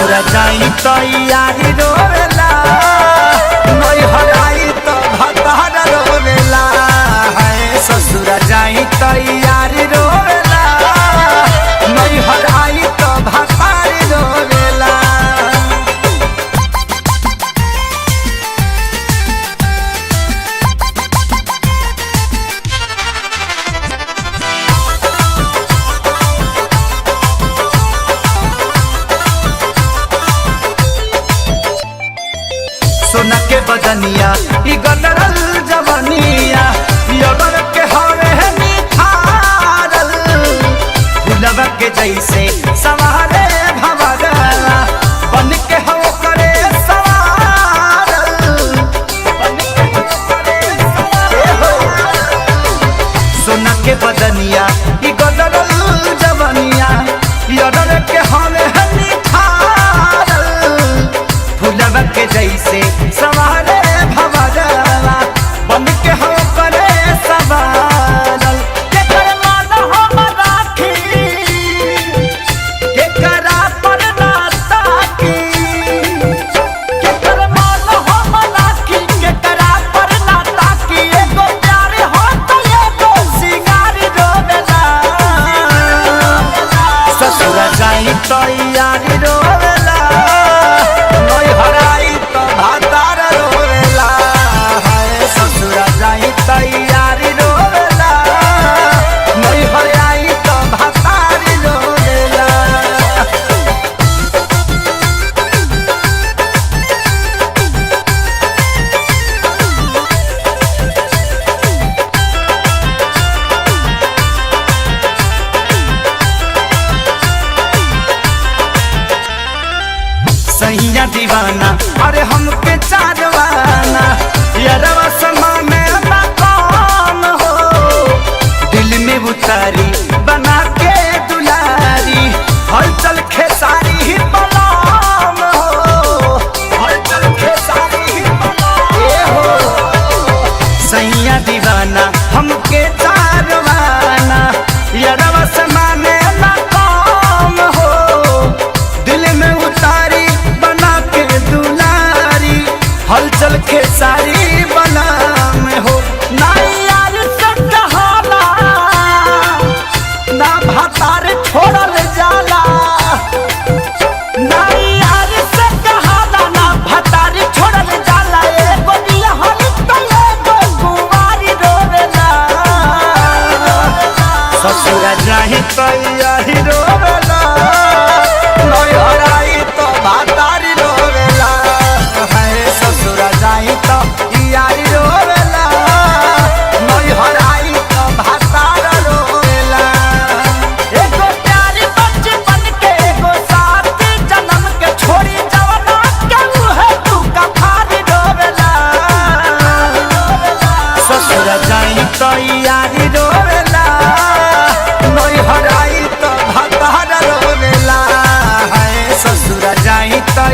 ससुर जाई तो यारी रोवेला, नैहर आई तो भतार रोवेला। ससुर जाई तो यारी रोवेला, नैहर आई तो भतार रोवेला। सोना के बदनिया ई गदरल जवनिया, यगर के हवे निखारल, फुलवा के जैसे सवारे भवरला, बन के हो करे सवारल, बन के हो करे सवारल। सोना के बदनिया ई गदरल जवनिया, यगर के हवे निखारल, फुलवा के जैसे सवारे भवरला, बन के हो करे सवारल। केकर मान हम राखी, केकरा पर ना ताकी, केकर मान हम राखी, केकरा पर ना ताकी। एगो प्यार हो तो एगो सिंगार रोवेला, ससुर जाई तो यारी रोवेला, नैहर आई तो भतार रोवेला। ससुर जाई तो यारी रोवेला, नैहर आई तो भतार रोवेला। सैया दीवाना अरे हमके चारवाना, यारवा समा में ना कौन हो, दिल में उतारी बना के दुलारी, हलचल खेसारी ही बलाम हो, हलचल खेसारी ही बलाम हो। सैया दीवाना हमके चारवाना, यारवा समा में ना कौन हो, दिल में उतारी बना के दुलारी, हलचल खेसारी बना में हो। ना यार से कहाला, ना भतार छोड़ल जाला, ना यार से कहाला, ना भतार छोड़ल जाला। एगो बियाहल तो एगो कुंवारी रोवेला, ससुर जाई तो यारी रोवेला, नैहर आई तो भतार रोवेला। ससुर जाई तो यारी रोवेला, नैहर आई तो भतार रोवेला। एगो प्यार बचपन के, एगो साथ जन्म के, छोड़ी जवाना के मुहे तू कफार रोवेला। ससुर जाई तो यारी रोवेला, नैहर आई तो भतार रोवेला। ससुर जाई तो